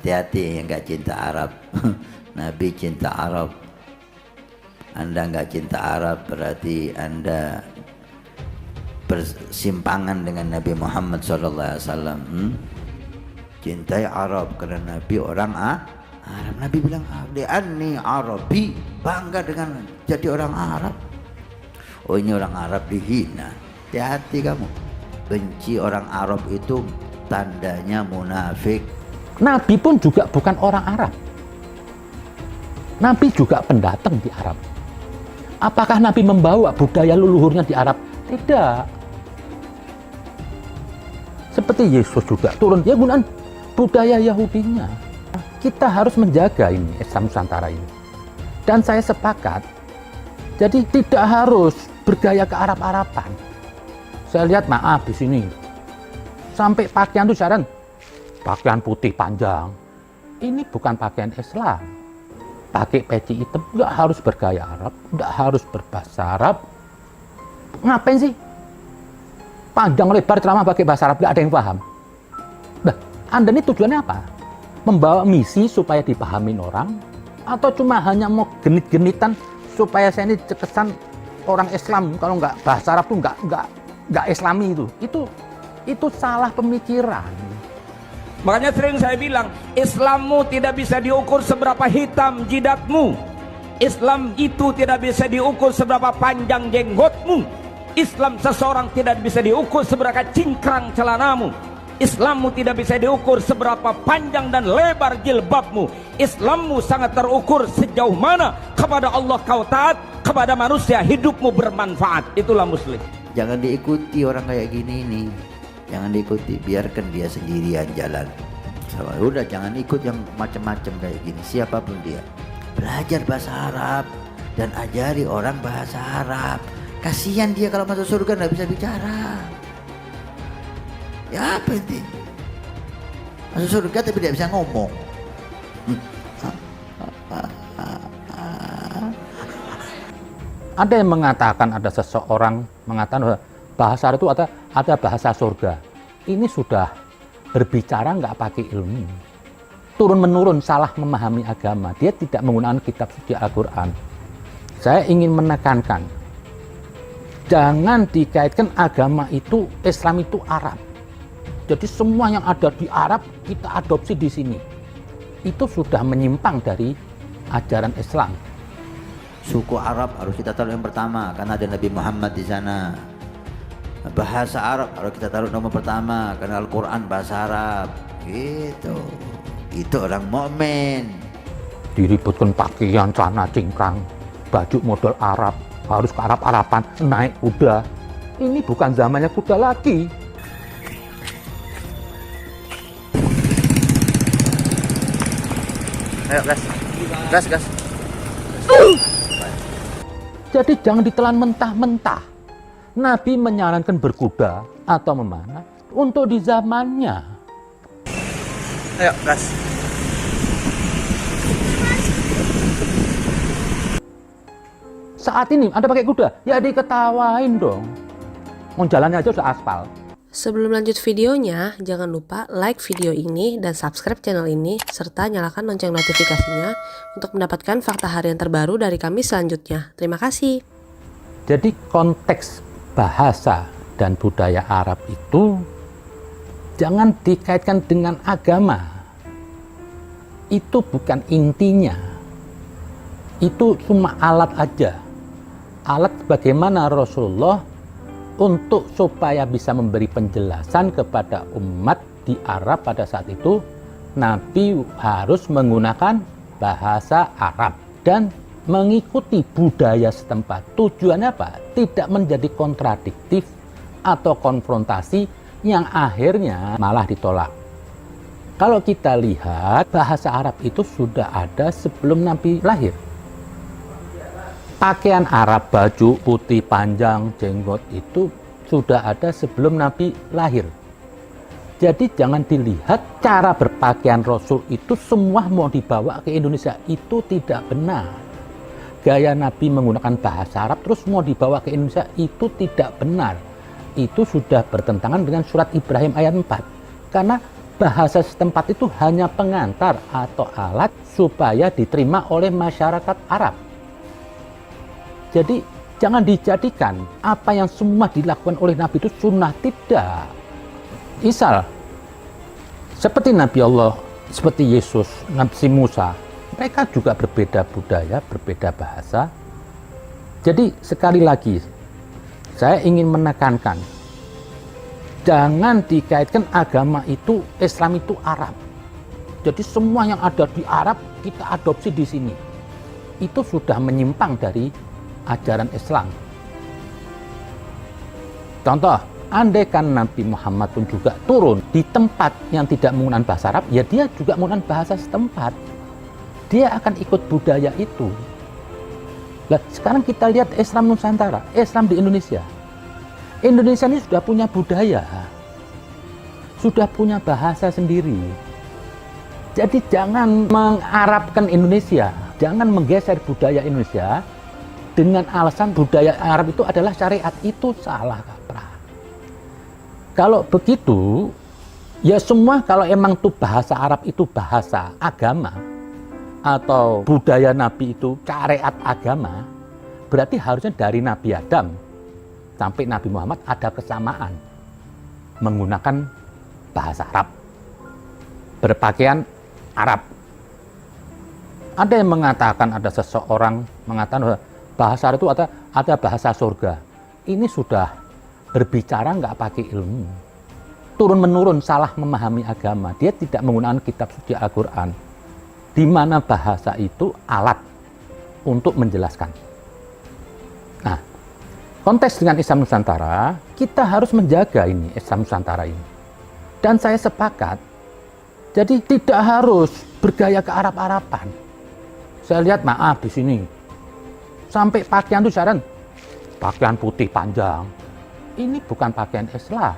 Hati-hati yang nggak cinta Arab. Nabi cinta Arab. Anda nggak cinta Arab berarti Anda bersimpangan dengan Nabi Muhammad SAW. Cintai Arab karena Nabi orang Arab. Nabi bilang li'anni Arabi, bangga dengan jadi orang Arab. Oh ini orang Arab dihina. Hati-hati kamu. Benci orang Arab itu tandanya munafik. Nabi pun juga bukan orang Arab. Nabi juga pendatang di Arab. Apakah Nabi membawa budaya leluhurnya di Arab? Tidak. Seperti Yesus juga turun, ya gunakan budaya Yahudinya. Kita harus menjaga ini Islam Nusantara ini. Dan saya sepakat, jadi tidak harus bergaya ke Arab-Araban. Saya lihat maaf di sini, sampai pakaian itu saran, pakaian putih panjang. Ini bukan pakaian Islam. Pakai peci hitam, nggak harus bergaya Arab, nggak harus berbahasa Arab. Ngapain sih? Panjang lebar ceramah pakai bahasa Arab, nggak ada yang paham. Nah, Anda ini tujuannya apa? Membawa misi supaya dipahamin orang? Atau cuma hanya mau genit-genitan supaya saya ini kesan orang Islam, kalau nggak bahasa Arab tuh nggak Islami itu. Itu salah pemikiran. Makanya sering saya bilang, Islammu tidak bisa diukur seberapa hitam jidatmu. Islam itu tidak bisa diukur seberapa panjang jenggotmu. Islam seseorang tidak bisa diukur seberapa cingkrang celanamu. Islammu tidak bisa diukur seberapa panjang dan lebar jilbabmu. Islammu sangat terukur sejauh mana kepada Allah kau taat, kepada manusia hidupmu bermanfaat. Itulah muslim. Jangan diikuti orang kayak gini nih. Jangan diikuti, biarkan dia sendirian jalan. Udah jangan ikut yang macam-macam kayak gini, siapapun dia. Belajar bahasa Arab dan ajari orang bahasa Arab. Kasihan dia kalau masuk surga nggak bisa bicara. Ya apa ini? Masuk surga tapi tidak bisa ngomong. Ada yang mengatakan, ada seseorang mengatakan bahasa Arab itu ada bahasa surga. Ini sudah berbicara nggak pakai ilmu. Turun-menurun salah memahami agama. Dia tidak menggunakan kitab suci Al-Quran. Saya ingin menekankan, jangan dikaitkan agama itu, Islam itu Arab. Jadi semua yang ada di Arab kita adopsi di sini. Itu sudah menyimpang dari ajaran Islam. Suku Arab harus kita taruh yang pertama karena ada Nabi Muhammad di sana. Bahasa Arab harus kita taruh nomor pertama karena Al-Quran bahasa Arab. Gitu. Itu orang mukmin. Diributkan pakaian, celana cingkrang, baju model Arab, harus ke Arab-Araban, naik kuda. Ini bukan zamannya kuda lagi. Ayo gas. Jadi jangan ditelan mentah-mentah. Nabi menyarankan berkuda atau memanah untuk di zamannya. Ayo gas. Saat ini Anda pakai kuda, ya diketawain dong. Mau jalannya aja sudah aspal. Sebelum lanjut videonya, jangan lupa like video ini dan subscribe channel ini, serta nyalakan lonceng notifikasinya untuk mendapatkan fakta harian terbaru dari kami selanjutnya. Terima kasih. Jadi konteks bahasa dan budaya Arab itu jangan dikaitkan dengan agama. Itu bukan intinya. Itu cuma alat aja. Alat bagaimana Rasulullah untuk supaya bisa memberi penjelasan kepada umat di Arab pada saat itu, Nabi harus menggunakan bahasa Arab dan mengikuti budaya setempat. Tujuannya apa? Tidak menjadi kontradiktif atau konfrontasi yang akhirnya malah ditolak. Kalau kita lihat, bahasa Arab itu sudah ada sebelum Nabi lahir. Pakaian Arab, baju putih panjang, jenggot itu sudah ada sebelum Nabi lahir. Jadi jangan dilihat cara berpakaian Rasul itu semua mau dibawa ke Indonesia. Itu tidak benar. Gaya Nabi menggunakan bahasa Arab terus mau dibawa ke Indonesia, itu tidak benar. Itu sudah bertentangan dengan surat Ibrahim ayat 4. Karena bahasa setempat itu hanya pengantar atau alat supaya diterima oleh masyarakat Arab. Jadi jangan dijadikan apa yang semua dilakukan oleh Nabi itu sunnah, tidak. Misal seperti Nabi Allah, seperti Yesus, Nabi Musa, mereka juga berbeda budaya, berbeda bahasa. Jadi sekali lagi saya ingin menekankan, jangan dikaitkan agama itu, Islam itu Arab. Jadi semua yang ada di Arab kita adopsi di sini. Itu sudah menyimpang dari ajaran Islam. Contoh, andaikan Nabi Muhammad pun juga turun di tempat yang tidak menggunakan bahasa Arab, ya dia juga menggunakan bahasa setempat. Dia akan ikut budaya itu. Nah, sekarang kita lihat Islam Nusantara, Islam di Indonesia. Indonesia ini sudah punya budaya, sudah punya bahasa sendiri. Jadi jangan mengarabkan Indonesia, jangan menggeser budaya Indonesia dengan alasan budaya Arab itu adalah syariat. Itu salah kaprah. Kalau begitu, ya semua kalau emang tuh bahasa Arab itu bahasa agama, atau budaya Nabi itu syariat agama, berarti harusnya dari Nabi Adam sampai Nabi Muhammad ada kesamaan menggunakan bahasa Arab, berpakaian Arab. Ada yang mengatakan, ada seseorang mengatakan bahasa Arab itu ada bahasa surga. Ini sudah berbicara nggak pakai ilmu, turun menurun, salah memahami agama. Dia tidak menggunakan kitab suci Al-Quran, di mana bahasa itu alat untuk menjelaskan. Nah, konteks dengan Islam Nusantara, kita harus menjaga ini Islam Nusantara ini. Dan saya sepakat, jadi tidak harus bergaya ke Arab-Araban. Saya lihat, maaf di sini, sampai pakaian itu saran, pakaian putih panjang. Ini bukan pakaian Islam.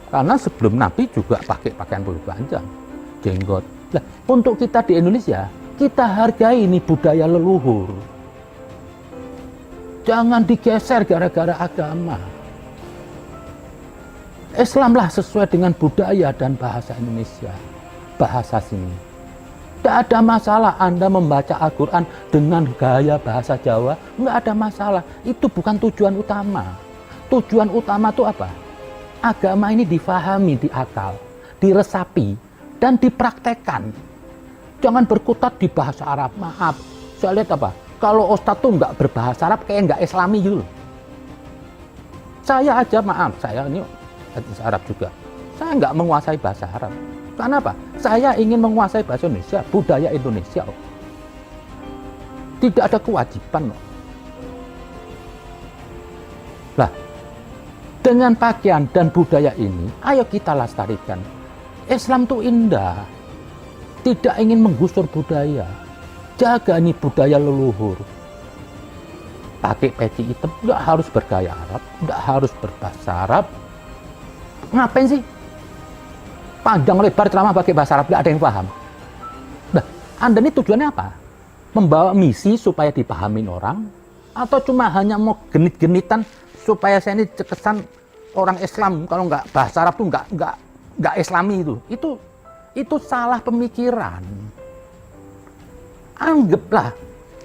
Karena sebelum Nabi juga pakai pakaian putih panjang, jenggot. Nah, untuk kita di Indonesia, kita hargai ini budaya leluhur. Jangan digeser gara-gara agama. Islamlah sesuai dengan budaya dan bahasa Indonesia, bahasa sini. Tidak ada masalah Anda membaca Al-Quran dengan gaya bahasa Jawa, nggak ada masalah. Itu bukan tujuan utama. Tujuan utama itu apa? Agama ini difahami di akal, diresapi, dan dipraktekkan. Jangan berkutat di bahasa Arab. Maaf, saya lihat apa? Kalau Ustadz tuh nggak berbahasa Arab, kayak nggak Islami gitu. Saya aja, maaf, saya ini hadis Arab juga. Saya nggak menguasai bahasa Arab. Karena apa? Saya ingin menguasai bahasa Indonesia, budaya Indonesia. Tidak ada kewajiban. Lah, dengan pakaian dan budaya ini, ayo kita lestarikan. Islam itu indah, tidak ingin menggusur budaya. Jaga nih budaya leluhur. Pakai peci hitam, nggak harus bergaya Arab, nggak harus berbahasa Arab. Ngapain sih? Panjang lebar ceramah pakai bahasa Arab, nggak ada yang paham. Nah, Anda ini tujuannya apa? Membawa misi supaya dipahamin orang, atau cuma hanya mau genit-genitan supaya saya ini kesan orang Islam kalau nggak bahasa Arab tuh nggak Islami itu. Itu salah pemikiran. Anggaplah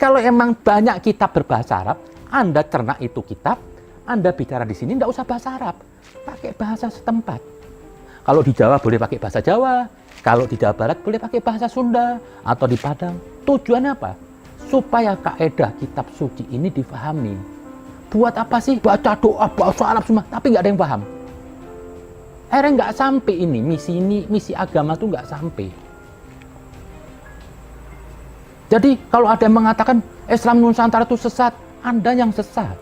kalau emang banyak kitab berbahasa Arab, Anda cerna itu kitab, Anda bicara di sini nggak usah bahasa Arab, pakai bahasa setempat. Kalau di Jawa boleh pakai bahasa Jawa, kalau di Jawa Barat boleh pakai bahasa Sunda, atau di Padang. Tujuannya apa? Supaya kaidah kitab suci ini difahami. Buat apa sih baca doa bahasa Arab semua, tapi nggak ada yang paham? Akhirnya nggak sampai ini, misi agama tuh nggak sampai. Jadi kalau ada yang mengatakan Islam Nusantara itu sesat, Anda yang sesat.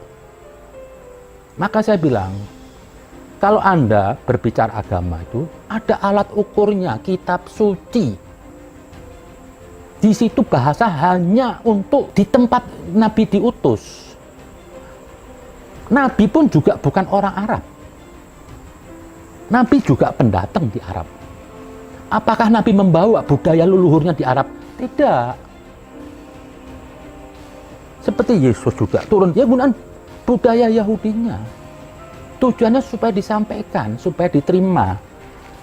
Maka saya bilang, kalau Anda berbicara agama itu, ada alat ukurnya, kitab suci. Di situ bahasa hanya untuk di tempat Nabi diutus. Nabi pun juga bukan orang Arab. Nabi juga pendatang di Arab. Apakah Nabi membawa budaya leluhurnya di Arab? Tidak. Seperti Yesus juga turun, dia menggunakan budaya Yahudinya. Tujuannya supaya disampaikan, supaya diterima.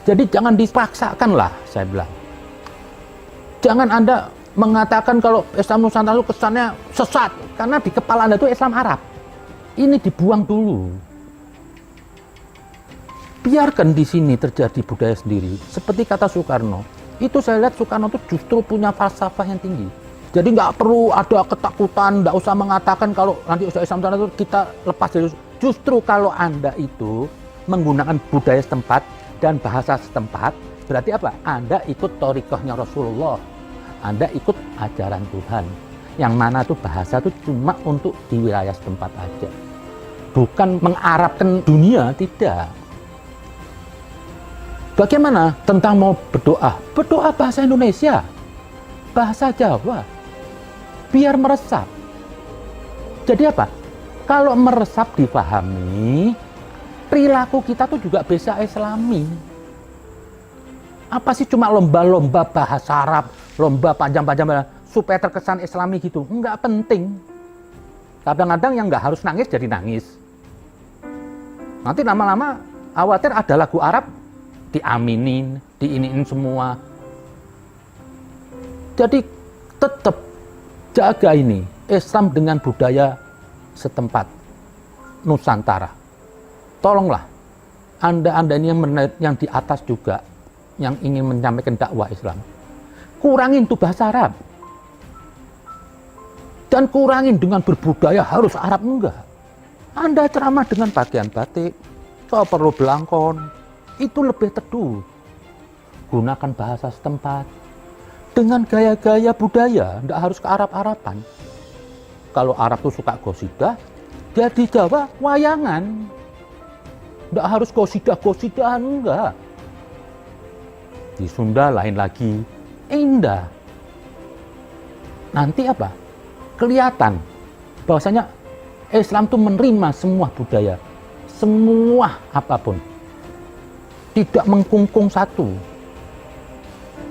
Jadi jangan dipaksakan lah, saya bilang. Jangan Anda mengatakan kalau Islam Nusantara itu kesannya sesat, karena di kepala Anda itu Islam Arab. Ini dibuang dulu. Biarkan di sini terjadi budaya sendiri. Seperti kata Soekarno, itu saya lihat Soekarno itu justru punya falsafah yang tinggi. Jadi nggak perlu ada ketakutan, nggak usah mengatakan kalau nanti Islam Nusantara itu kita lepas dari. Justru kalau Anda itu menggunakan budaya setempat dan bahasa setempat, berarti apa? Anda ikut thariqahnya Rasulullah, Anda ikut ajaran Tuhan, yang mana tuh bahasa itu cuma untuk di wilayah setempat aja, bukan mengarabkan dunia, tidak. Bagaimana tentang mau berdoa? Berdoa bahasa Indonesia, bahasa Jawa, biar meresap. Jadi apa? Kalau meresap dipahami, perilaku kita tuh juga bisa Islami. Apa sih cuma lomba-lomba bahasa Arab, lomba panjang-panjang supaya terkesan Islami gitu? Enggak penting. Kadang-kadang yang nggak harus nangis jadi nangis. Nanti lama-lama khawatir ada lagu Arab diaminin, diiniin semua. Jadi tetap jaga ini Islam dengan budaya setempat Nusantara. Tolonglah Anda ini yang di atas juga, yang ingin menyampaikan dakwah Islam, kurangin tuh bahasa Arab, dan kurangin dengan berbudaya harus Arab. Enggak. Anda ceramah dengan pakaian batik, kalau perlu belangkon, itu lebih teduh. Gunakan bahasa setempat dengan gaya-gaya budaya, enggak harus ke Arab-Araban. Kalau Arab tuh suka qasidah, dia di Jawa wayangan. Enggak harus qasidah-qasidahan, enggak. Di Sunda lain lagi, indah. Nanti apa? Kelihatan bahwasanya Islam tuh menerima semua budaya, semua apapun. Tidak mengkungkung satu.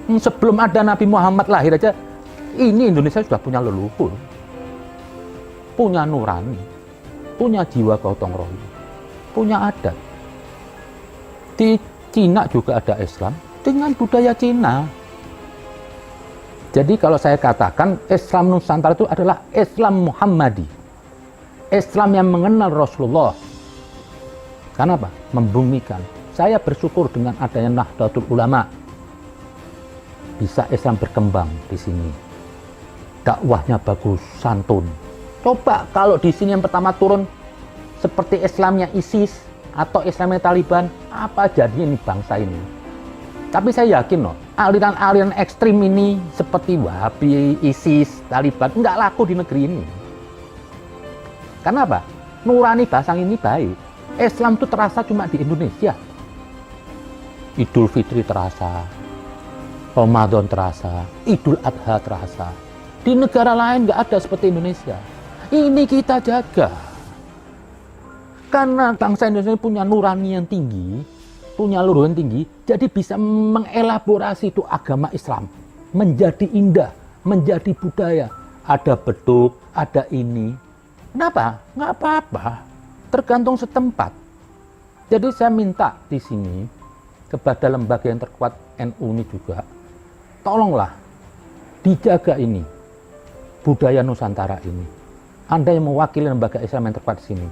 Sebelum ada Nabi Muhammad lahir aja, ini Indonesia sudah punya leluhur, punya nurani, punya jiwa gotong royong, punya adat. Di Cina juga ada Islam dengan budaya Cina. Jadi kalau saya katakan Islam Nusantara itu adalah Islam Muhammadi, Islam yang mengenal Rasulullah. Karena apa? Membumikan. Saya bersyukur dengan adanya Nahdlatul Ulama, bisa Islam berkembang di sini. Dakwahnya bagus, santun. Coba kalau di sini yang pertama turun seperti Islamnya ISIS atau Islamnya Taliban, apa jadinya ini bangsa ini? Tapi saya yakin loh, aliran-aliran ekstrim ini seperti Wahabi, ISIS, Taliban nggak laku di negeri ini. Karena apa? Nurani bahasa ini baik. Islam itu terasa cuma di Indonesia. Idul Fitri terasa, Ramadan terasa, Idul Adha terasa. Di negara lain nggak ada seperti Indonesia. Ini kita jaga. Karena bangsa Indonesia punya nurani yang tinggi, punya luhur yang tinggi, jadi bisa mengelaborasi itu agama Islam. Menjadi indah, menjadi budaya. Ada beduk, ada ini. Kenapa? Nggak apa-apa. Tergantung setempat. Jadi saya minta di sini kepada lembaga yang terkuat NU ini juga, tolonglah dijaga ini budaya Nusantara ini. Anda yang mewakili lembaga Islam yang terkuat di sini,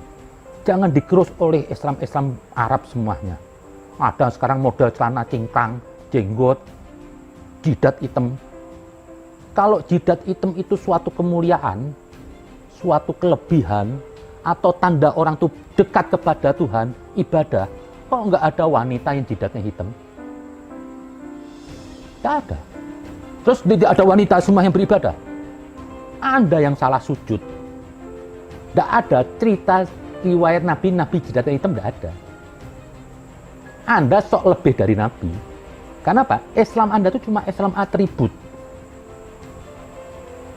jangan digerus oleh Islam Arab semuanya. Ada sekarang model celana cingkrang, jenggot, jidat hitam. Kalau jidat hitam itu suatu kemuliaan, suatu kelebihan, atau tanda orang itu dekat kepada Tuhan, ibadah, kok nggak ada wanita yang jidatnya hitam? Tidak ada. Terus tidak ada wanita semua yang beribadah? Anda yang salah sujud. Tidak ada cerita riwayat Nabi jidatnya hitam, tidak ada. Anda sok lebih dari Nabi. Karena apa? Islam Anda itu cuma Islam atribut.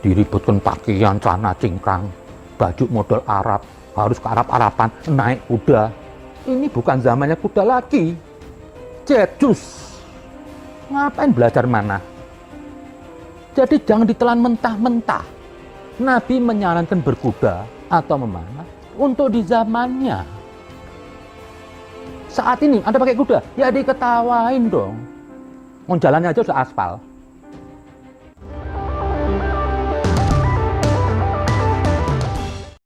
Diributkan pakaian, celana cingkrang, baju model Arab, harus ke Arab-Araban, naik kuda. Ini bukan zamannya kuda lagi. Jet jus. Ngapain belajar mana? Jadi jangan ditelan mentah-mentah. Nabi menyarankan berkuda atau memanah untuk di zamannya. Saat ini Anda pakai kuda, ya diketawain dong. Jalannya aja sudah aspal.